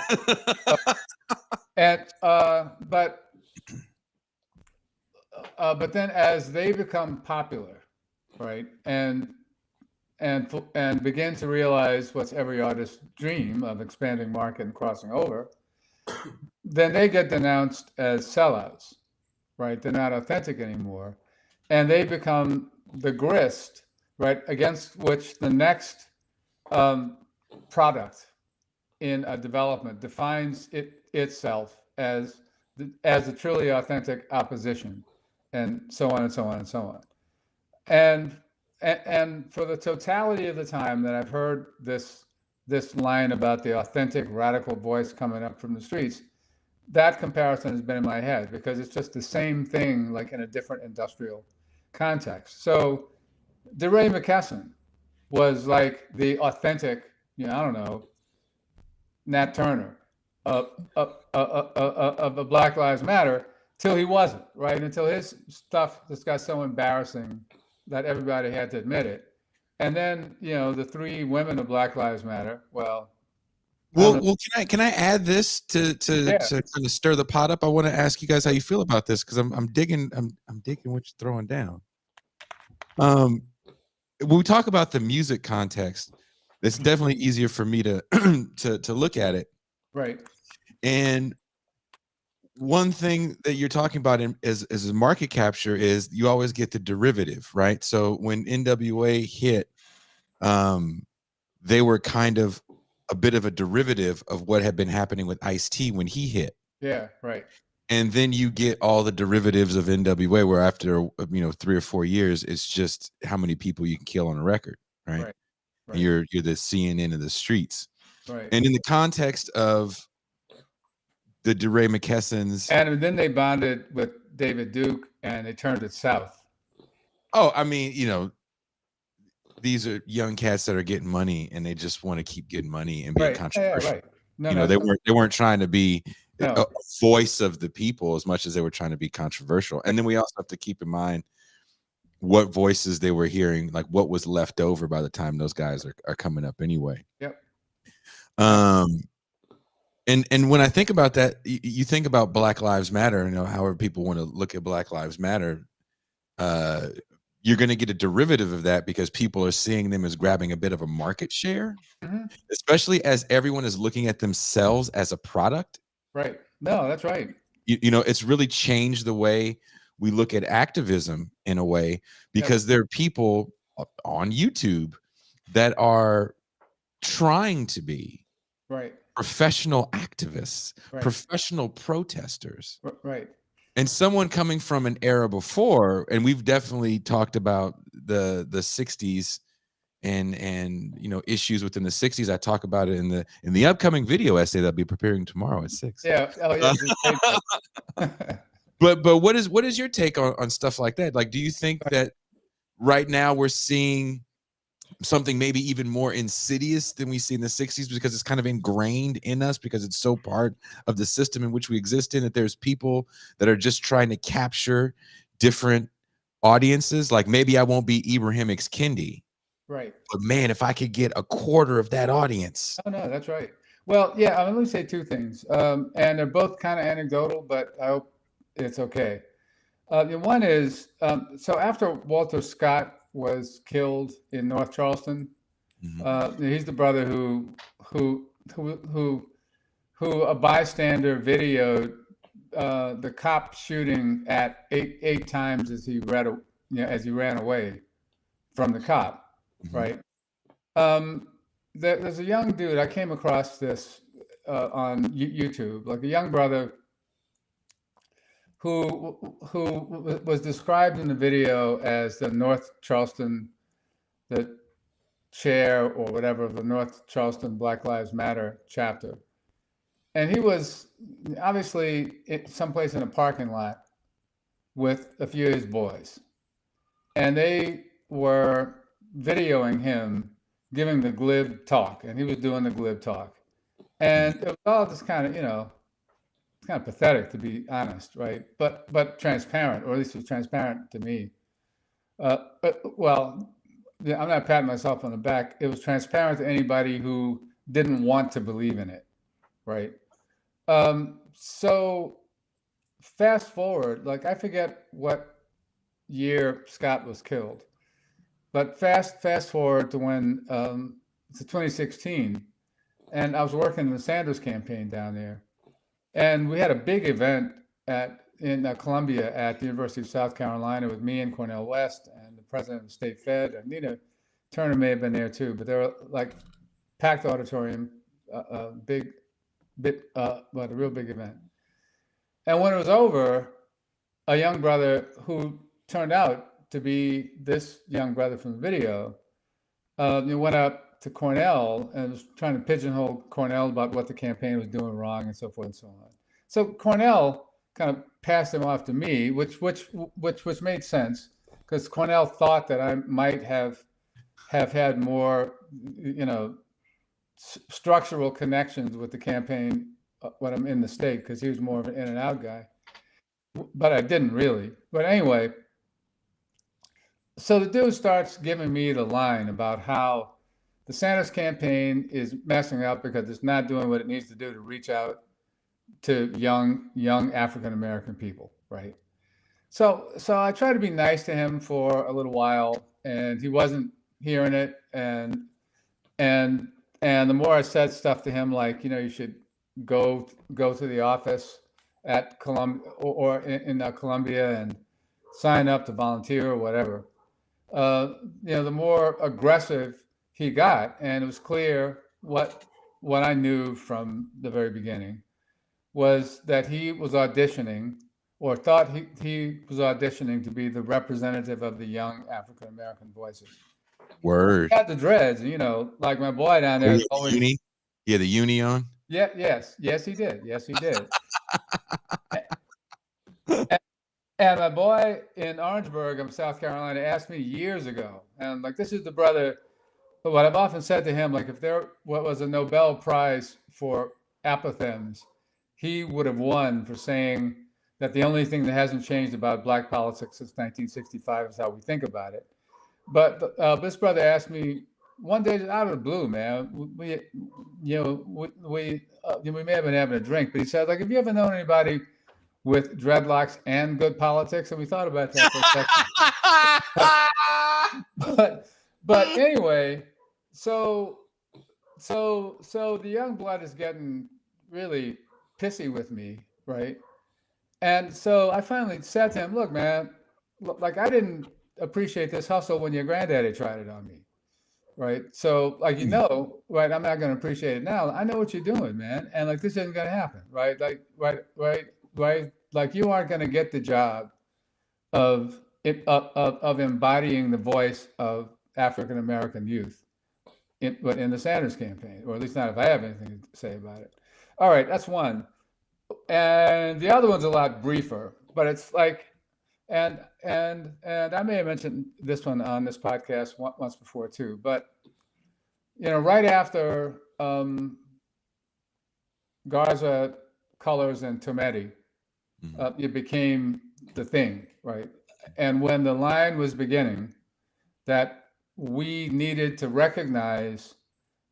S9: But then as they become popular, right, and begin to realize what's every artist's dream of expanding market and crossing over, then they get denounced as sellouts, right? They're not authentic anymore, and they become the grist, right, against which the next product in a development defines itself as a truly authentic opposition, and so on and so on and so on. And for the totality of the time that I've heard this line about the authentic radical voice coming up from the streets, that comparison has been in my head, because it's just the same thing, like in a different industrial context. So DeRay McKesson was like the authentic, I don't know, Nat Turner of the Black Lives Matter, till he wasn't, right? Until his stuff just got so embarrassing that everybody had to admit it. And then, the three women of Black Lives Matter, well,
S1: can I add this to kind of stir the pot up? I want to ask you guys how you feel about this, because I'm digging what you're throwing down. When we talk about the music context, it's definitely easier for me to to look at it.
S9: Right.
S1: And one thing that you're talking about as market capture is you always get the derivative, right? So when NWA hit, they were kind of a bit of a derivative of what had been happening with Ice-T when he hit.
S9: Yeah, right.
S1: And then you get all the derivatives of NWA, where after 3 or 4 years, it's just how many people you can kill on a record, right?
S9: Right.
S1: You're the CNN of the streets,
S9: right?
S1: And in the context of the DeRay McKessons,
S9: and then they bonded with David Duke, and they turned it south.
S1: Oh, I mean, these are young cats that are getting money, and they just want to keep getting money and be controversial.
S9: Yeah, right.
S1: They weren't trying to be a voice of the people as much as they were trying to be controversial. And then we also have to keep in mind what voices they were hearing, like what was left over by the time those guys are coming up anyway.
S9: Yep.
S1: And when I think about that, you think about Black Lives Matter, however people want to look at Black Lives Matter, you're going to get a derivative of that because people are seeing them as grabbing a bit of a market share, especially as everyone is looking at themselves as a product.
S9: Right. No, that's right.
S1: It's really changed the way we look at activism in a way, because there are people on YouTube that are trying to be professional activists, professional protesters.
S9: Right.
S1: And someone coming from an era before, and we've definitely talked about the 60s and issues within the 60s. I talk about it in the upcoming video essay that I'll be preparing tomorrow at 6.
S9: Yeah. Oh, yeah.
S1: But what is your take on stuff like that? Like, do you think that right now we're seeing something maybe even more insidious than we see in the 60s, because it's kind of ingrained in us, because it's so part of the system in which we exist in, that there's people that are just trying to capture different audiences? Like, maybe I won't be Ibrahim X Kendi,
S9: right,
S1: but man, if I could get a quarter of that audience.
S9: Oh no, that's right. Well, yeah, let me say two things, and they're both kind of anecdotal, but I hope it's okay. One is, so after Walter Scott was killed in North Charleston, he's the brother who a bystander videoed the cop shooting at eight times as he ran away from the cop, right? There's a young dude, I came across this on YouTube, like a young brother who was described in the video as the North Charleston, the chair or whatever of the North Charleston Black Lives Matter chapter. and he was obviously someplace in a parking lot with a few of his boys, and they were videoing him giving the glib talk, and he was doing the glib talk, and it was all just kind of, it's kind of pathetic, to be honest, right? But transparent, or at least it was transparent to me. Well, yeah, I'm not patting myself on the back. It was transparent to anybody who didn't want to believe in it, right? So fast forward, like I forget what year Scott was killed, but fast forward to when to 2016, and I was working in the Sanders campaign down there, and we had a big event in Columbia at the University of South Carolina with me and Cornel West and the president of the state Fed, and Nina Turner may have been there too, but they were like packed auditorium, a real big event. And when it was over, a young brother who turned out to be this young brother from the video, went up to Cornell and was trying to pigeonhole Cornell about what the campaign was doing wrong and so forth and so on. So Cornell kind of passed him off to me, which made sense, because Cornell thought that I might have had more, structural connections with the campaign when I'm in the state, because he was more of an in and out guy, but I didn't really. But anyway, so the dude starts giving me the line about how the Sanders campaign is messing up because it's not doing what it needs to do to reach out to young African American people, right? So I tried to be nice to him for a little while, and he wasn't hearing it. And the more I said stuff to him, like, you should go to the office at Columbia or in Columbia and sign up to volunteer or whatever, the more aggressive he got. And it was clear what I knew from the very beginning was that he was auditioning, or thought he was auditioning to be the representative of the young African American voices.
S1: Word.
S9: He had the dreads, like my boy down there.
S1: Uni? Yeah, the uni on.
S9: Yeah. Yes, he did. Yes, he did. And my boy in Orangeburg, South Carolina, asked me years ago, and like, this is the brother. But what I've often said to him, like, if there was a Nobel Prize for apothegms, he would have won for saying that the only thing that hasn't changed about Black politics since 1965 is how we think about it. But this brother asked me one day, out of the blue, man, we may have been having a drink, but he said, like, have you ever known anybody with dreadlocks and good politics? And we thought about that for a second. but anyway, so the young blood is getting really pissy with me, right? And so I finally said to him, look, man, like, I didn't appreciate this hustle when your granddaddy tried it on me, right? So, like, right, I'm not going to appreciate it now. I know what you're doing, man, and like, this isn't going to happen, right? Like, right, like, you aren't going to get the job of embodying the voice of African American youth in the Sanders campaign, or at least not if I have anything to say about it. All right, that's one. And the other one's a lot briefer, but it's like, and I may have mentioned this one on this podcast once before too, but right after Garza, Colors, and Tometi, it became the thing, right? And when the line was beginning that we needed to recognize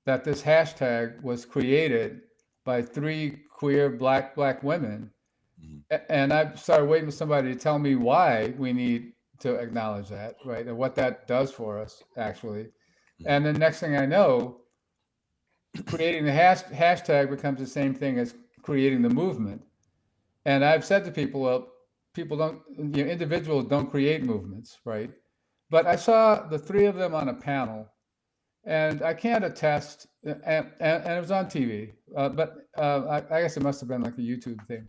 S9: that this hashtag was created by 3 queer black women, and I started waiting for somebody to tell me why we need to acknowledge that, right, and what that does for us, actually. And the next thing I know, creating the hashtag becomes the same thing as creating the movement. And I've said to people, well, people don't, individuals don't create movements, right? But I saw the 3 of them on a panel, and I can't attest, and it was on TV, but I guess it must have been like a YouTube thing.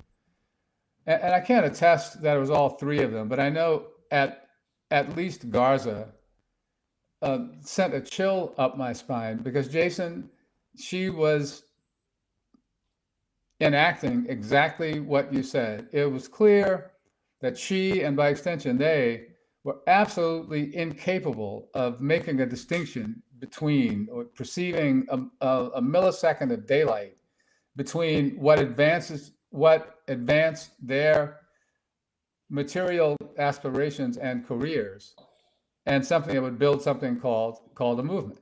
S9: And I can't attest that it was all 3 of them, but I know at least Garza sent a chill up my spine, because Jason, she was enacting exactly what you said. It was clear that she, and by extension they, were absolutely incapable of making a distinction between, or perceiving a millisecond of daylight between what advanced their material aspirations and careers, and something that would build something called a movement.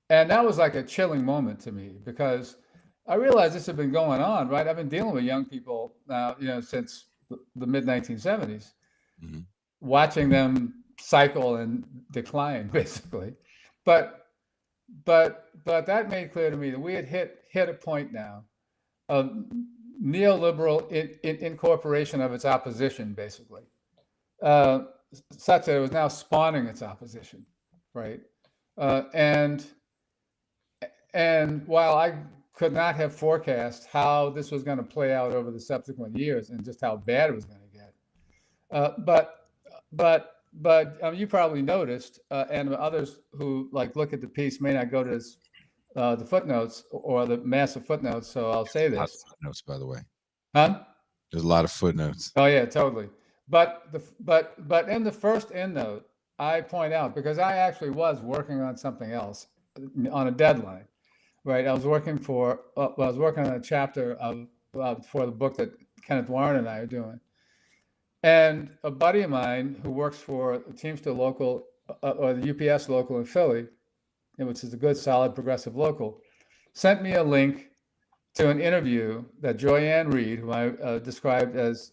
S9: And that was like a chilling moment to me, because I realized this had been going on, right? I've been dealing with young people now, since the mid 1970s,
S1: Mm-hmm.
S9: watching them cycle and decline, basically. But that made clear to me that we had hit a point now of neoliberal incorporation of its opposition, basically, such that it was now spawning its opposition, right? And while I could not have forecast how this was going to play out over the subsequent years and just how bad it was going to get, but you probably noticed, and others who look at the piece may not go to the footnotes or the massive footnotes. So I'll say this.
S1: Lots of footnotes, by the way.
S9: Huh?
S1: There's a lot of footnotes.
S9: Oh yeah, totally. But in the first endnote, I point out, because I actually was working on something else on a deadline, right? I was working on a chapter for the book that Kenneth Warren and I are doing. And a buddy of mine who works for the Teamster local, or the UPS local in Philly, which is a good, solid, progressive local, sent me a link to an interview that Joyanne Reed, who I described as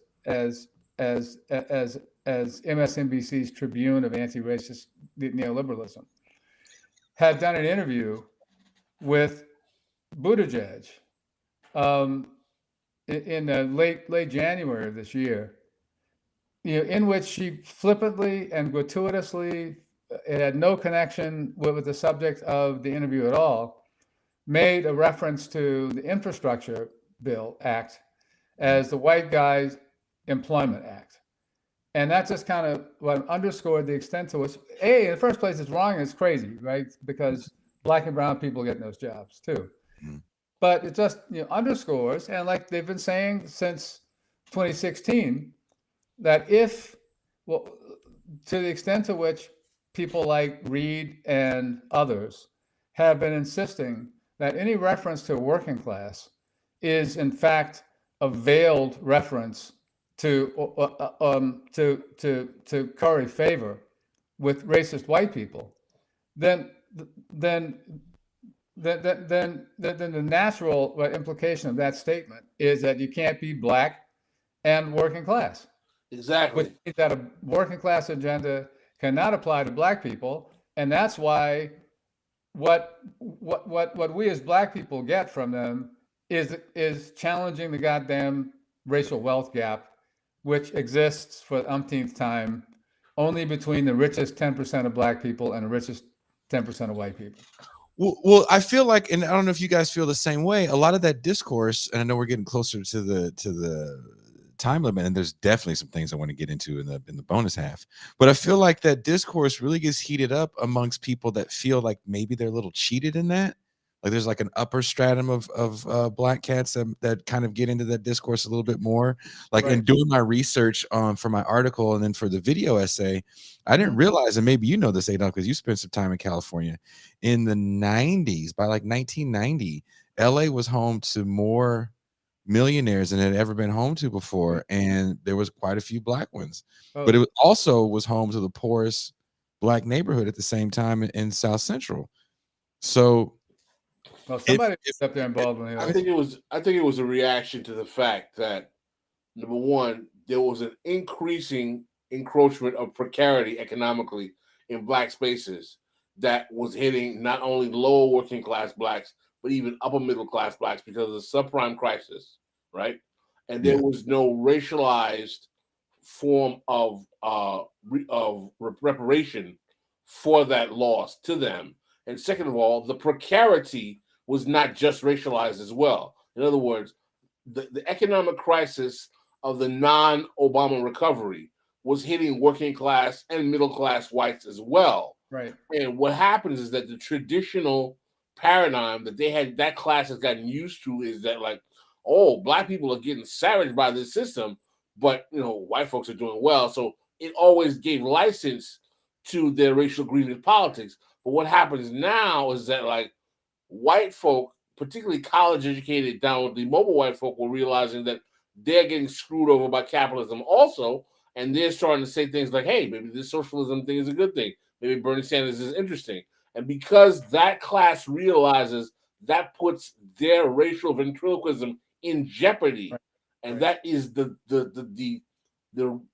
S9: MSNBC's Tribune of anti-racist neoliberalism, had done an interview with Buttigieg in late January of this year, in which she flippantly and gratuitously, it had no connection with the subject of the interview at all, made a reference to the Infrastructure Bill Act as the White Guys Employment Act. And that just kind of underscored the extent to which, in the first place, it's wrong and it's crazy, right? Because Black and brown people get those jobs too. Mm-hmm. But it just underscores, and like they've been saying since 2016, that to the extent to which people like Reed and others have been insisting that any reference to a working class is in fact a veiled reference to curry favor with racist white people, then the natural implication of that statement is that you can't be Black and working class.
S2: Exactly.
S9: Which means that a working class agenda cannot apply to Black people, and that's why what we as Black people get from them is challenging the goddamn racial wealth gap, which exists for the umpteenth time only between the richest 10% of Black people and the richest 10% of white people.
S1: Well, I feel like, and I don't know if you guys feel the same way, a lot of that discourse, and I know we're getting closer to the time limit, and there's definitely some things I want to get into in the bonus half, but I feel like that discourse really gets heated up amongst people that feel like maybe they're a little cheated in that. Like there's like an upper stratum of Black cats that kind of get into that discourse a little bit more. Like in doing my research for my article and then for the video essay, I didn't realize, and maybe you know this, Adolph, because you spent some time in California. In the 90s, by like 1990, LA was home to more millionaires than it had ever been home to before, and there was quite a few Black ones. But it also was home to the poorest Black neighborhood at the same time in South Central. So
S9: well, somebody was up there in Baldwin.
S2: I think it was a reaction to the fact that, number one, there was an increasing encroachment of precarity economically in Black spaces that was hitting not only lower working class Blacks, but even upper middle class Blacks because of the subprime crisis, right? And there was no racialized form of reparation for that loss to them. And second of all, the precarity was not just racialized as well. In other words, the economic crisis of the non-Obama recovery was hitting working class and middle class whites as well.
S9: Right.
S2: And what happens is that the traditional paradigm that that class has gotten used to is that, like, oh, black people are getting savaged by this system, but white folks are doing well. So it always gave license to their racial grievance politics. But what happens now is that like white folk, particularly college educated down with the mobile white folk, were realizing that they're getting screwed over by capitalism also. And they're starting to say things like, hey, maybe this socialism thing is a good thing. Maybe Bernie Sanders is interesting. And because that class realizes that puts their racial ventriloquism in jeopardy, and that is the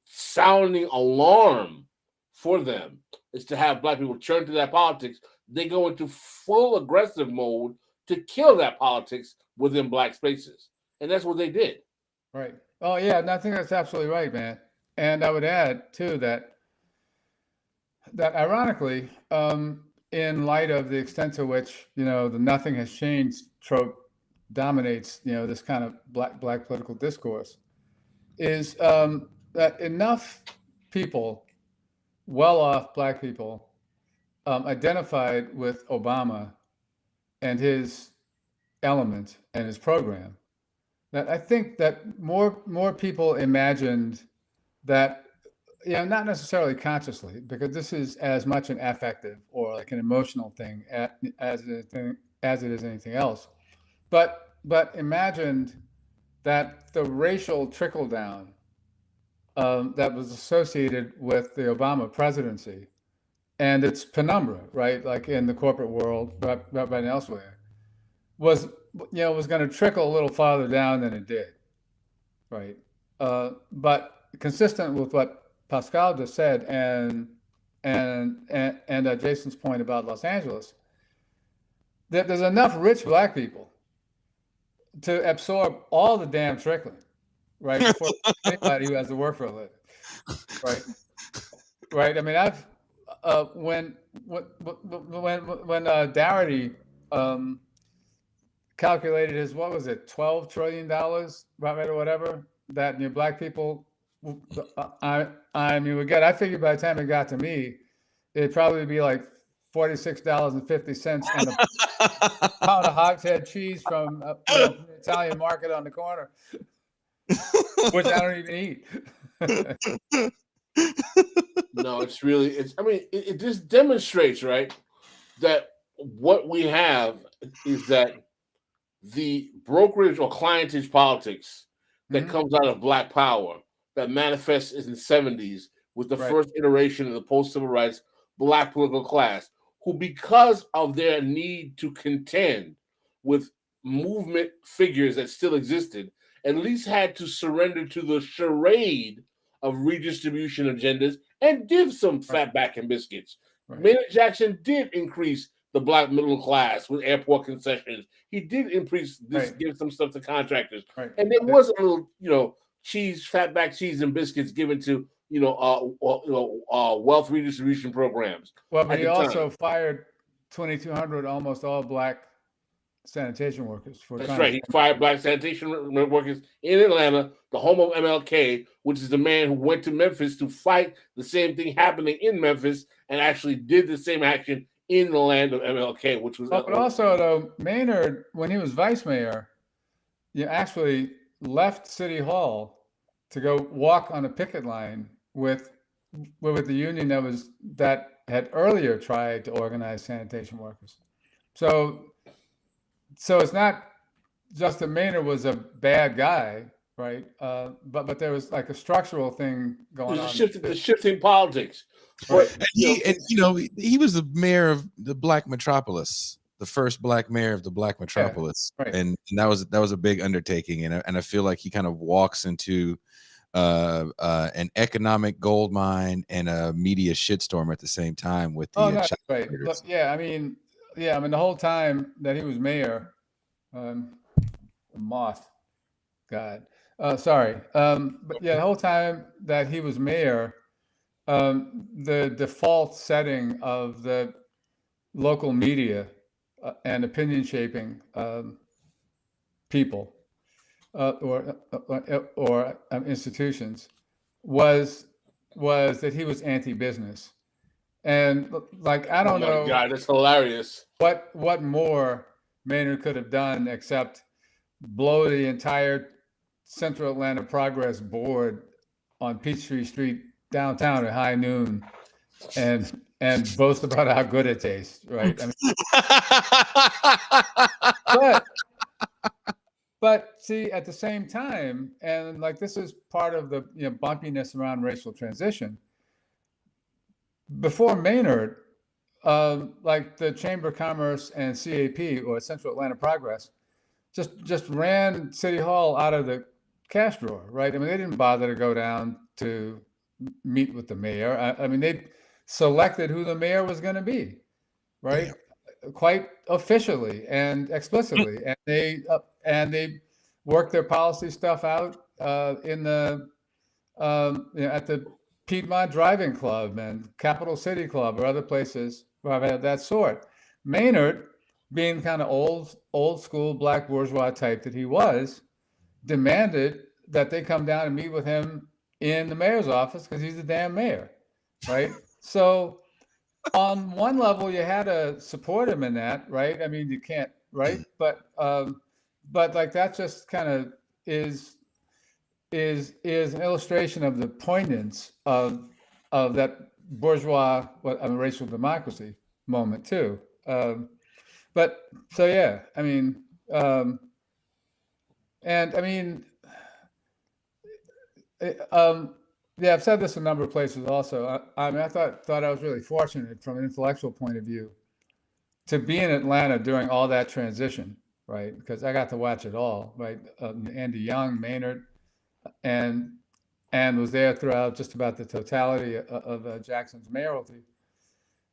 S2: sounding alarm for them, is to have black people turn to that politics. They go into full aggressive mode to kill that politics within black spaces. And that's what they did.
S9: Right. Oh, yeah. And I think that's absolutely right, man. And I would add, too, that ironically, in light of the extent to which, the nothing has changed trope dominates, this kind of black political discourse, is that enough people, well-off black people, identified with Obama and his element and his program, that I think that more people imagined that, not necessarily consciously, because this is as much an affective or like an emotional thing as it is anything else, but imagined that the racial trickle down that was associated with the Obama presidency and its penumbra, right, like in the corporate world, but elsewhere, was going to trickle a little farther down than it did, right? But consistent with what Pascal just said, and Jason's point about Los Angeles, that there's enough rich black people to absorb all the damn trickling, right? Before anybody who has to work for a living, right? Right. I mean, I've when Darity calculated his, what was it, $12 trillion, right, or whatever, that black people. I mean, I figured by the time it got to me, it'd probably be like $46.50 and a pound of hogshead cheese from the Italian market on the corner, which I don't even eat.
S2: No, it just demonstrates, right, that what we have is that the brokerage or clientage politics that comes out of black power, that manifests in the 70s with the first iteration of the post-civil rights black political class, who, because of their need to contend with movement figures that still existed, at least had to surrender to the charade of redistribution agendas and give some fat back and biscuits. Maynard Jackson did increase the black middle class with airport concessions. He did give some stuff to contractors. And there was a little, fatback cheese and biscuits given to, wealth redistribution programs.
S9: Well, but he also fired 2,200 almost all black sanitation workers.
S2: That's right. He fired black sanitation workers in Atlanta, the home of MLK, which is the man who went to Memphis to fight the same thing happening in Memphis and actually did the same action in the land of MLK, which was.
S9: But also, though, Maynard, when he was vice mayor, actually left City Hall to go walk on a picket line with the union that had earlier tried to organize sanitation workers. So it's not just that Maynard was a bad guy, right? But there was like a structural thing going on.
S2: The shifting politics.
S9: Right.
S1: He was the mayor of the Black Metropolis, the first black mayor of the Black Metropolis, and that was a big undertaking, and I feel like he kind of walks into an economic gold mine and a media shitstorm at the same time with the.
S9: That's right. Look, I mean, the whole time that he was mayor, moth, God, sorry, but the whole time that he was mayor, the default setting of the local media and opinion shaping people or institutions was that he was anti-business, and like I don't know.
S2: God, that's hilarious.
S9: What more Maynard could have done except blow the entire Central Atlanta Progress board on Peachtree Street downtown at high noon and boast about how good it tastes, right? I mean, but see, at the same time, and like this is part of the bumpiness around racial transition. Before Maynard, like the Chamber of Commerce and CAP, or Central Atlanta Progress, just ran City Hall out of the cash drawer, right? I mean, they didn't bother to go down to meet with the mayor. I mean, they selected who the mayor was going to be, right? Quite officially and explicitly, and they worked their policy stuff out in the at the Piedmont Driving Club and Capital City Club or other places of that sort. Maynard, being kind of old school black bourgeois type that he was, demanded that they come down and meet with him in the mayor's office because he's the damn mayor, right? So on one level, you had to support him in that, right? I mean, you can't, right? But like that just kind of is an illustration of the poignance of that bourgeois racial democracy moment too. But so yeah, I mean, and I mean, yeah, I've said this a number of places also. I mean, I thought I was really fortunate from an intellectual point of view to be in Atlanta during all that transition, right? Because I got to watch it all, right? Andy Young, Maynard, and was there throughout just about the totality of Jackson's mayoralty,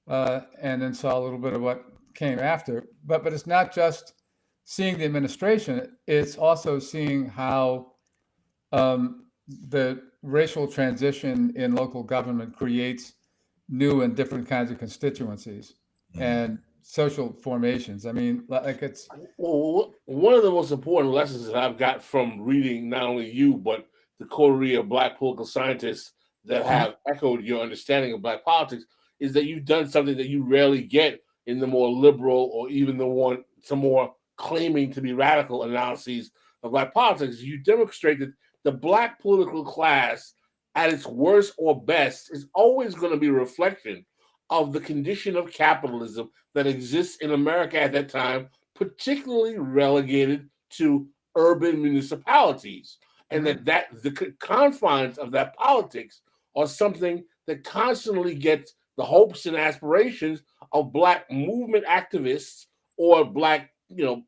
S9: and then saw a little bit of what came after. But it's not just seeing the administration; it's also seeing how the racial transition in local government creates new and different kinds of constituencies and social formations. I mean, like it's
S2: one of the most important lessons that I've got from reading not only you but the coterie of black political scientists that have echoed your understanding of black politics is that you've done something that you rarely get in the more liberal or even some more claiming to be radical analyses of black politics. You demonstrated the black political class at its worst or best is always going to be a reflection of the condition of capitalism that exists in America at that time, particularly relegated to urban municipalities. And that the confines of that politics are something that constantly gets the hopes and aspirations of black movement activists or black,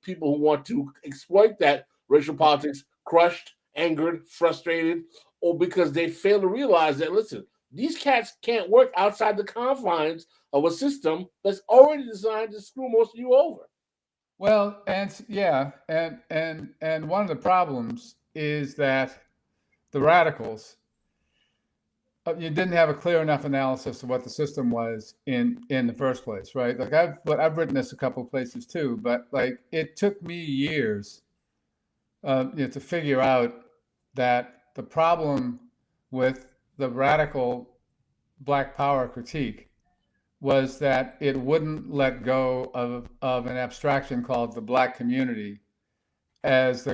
S2: people who want to exploit that racial politics crushed, angered, frustrated, or because they fail to realize that, listen, these cats can't work outside the confines of a system that's already designed to screw most of you over.
S9: Well, and yeah, and one of the problems is that the radicals, you didn't have a clear enough analysis of what the system was in the first place, right? Like I've written this a couple of places too, but like it took me years to figure out that the problem with the radical Black Power critique was that it wouldn't let go of an abstraction called the Black community as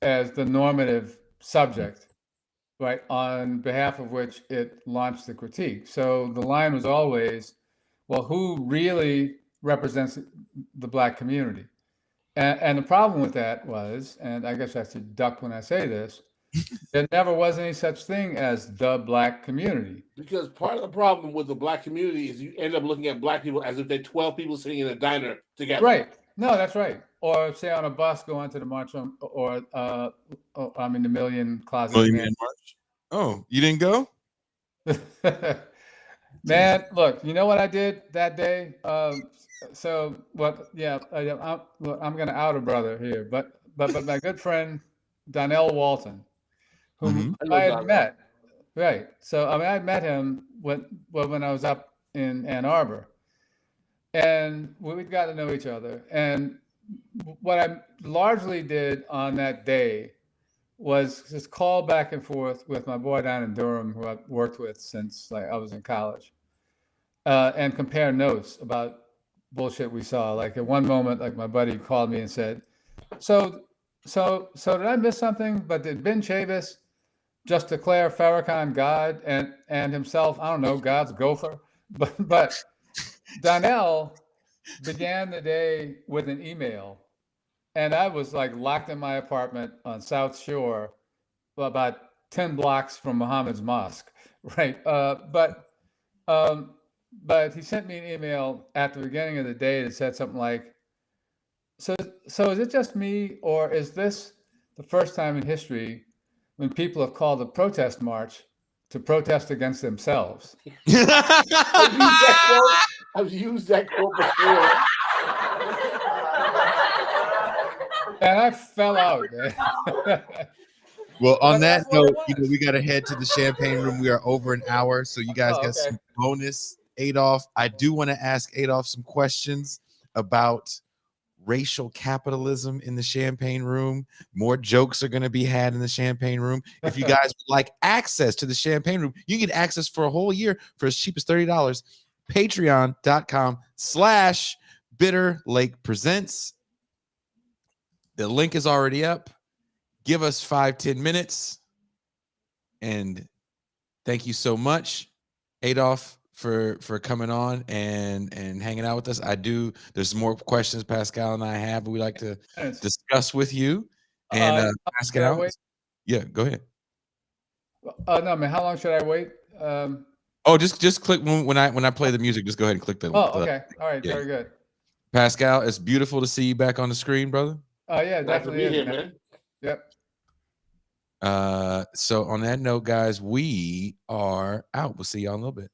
S9: the normative subject, right, on behalf of which it launched the critique. So the line was always, well, who really represents the Black community? And the problem with that was, and I guess I should duck when I say this, there never was any such thing as the Black community.
S2: Because part of the problem with the Black community is you end up looking at Black people as if they're 12 people sitting in a diner together.
S9: Right. No, that's right. Or say on a bus going to the march or I'm in the Million Closet Man
S1: March. Oh, you didn't go?
S9: Man, look, you know what I did that day? So what? Yeah, I'm going to out a brother here, but my good friend Donnell Walton, whom I had met, right? So I mean, I met him when I was up in Ann Arbor, and we got to know each other. And what I largely did on that day was just call back and forth with my boy down in Durham, who I've worked with since I was in college, and compare notes about bullshit we saw. Like at one moment, like my buddy called me and said, "So So did I miss something? But did Ben Chavis just declare Farrakhan God and himself, I don't know, God's gopher? But Donnell began the day with an email, and I was like locked in my apartment on South Shore, about 10 blocks from Muhammad's mosque, right? But he sent me an email at the beginning of the day that said something like, so is it just me, or is this the first time in history when people have called a protest march to protest against themselves?
S2: I've used that quote before.
S9: And I fell out, man.
S1: Well, on
S9: But
S1: that
S9: that's what it
S1: note,
S9: was.
S1: we got to head to the champagne room. We are over an hour, so you guys
S9: Oh,
S1: got
S9: okay.
S1: some bonus. Adolph, I do want to ask Adolph some questions about racial capitalism in the champagne room. More jokes are going to be had in the champagne room. If you guys would like access to the champagne room, you get access for a whole year for as cheap as $30. Patreon.com/Bitter Lake Presents. The link is already up. Give us 5-10 minutes. And thank you so much, Adolph, for coming on and hanging out with us. There's more questions Pascal and I have we like to discuss with you. And Pascal, yeah, go ahead.
S9: No, man, how long should I wait?
S1: Just click when I play the music. Just go ahead and click the.
S9: Okay. All right.
S1: Yeah.
S9: Very good.
S1: Pascal, it's beautiful to see you back on the screen, brother.
S9: Yeah, definitely is,
S2: man.
S9: Yep.
S1: So on that note, guys, we are out. We'll see y'all in a little bit.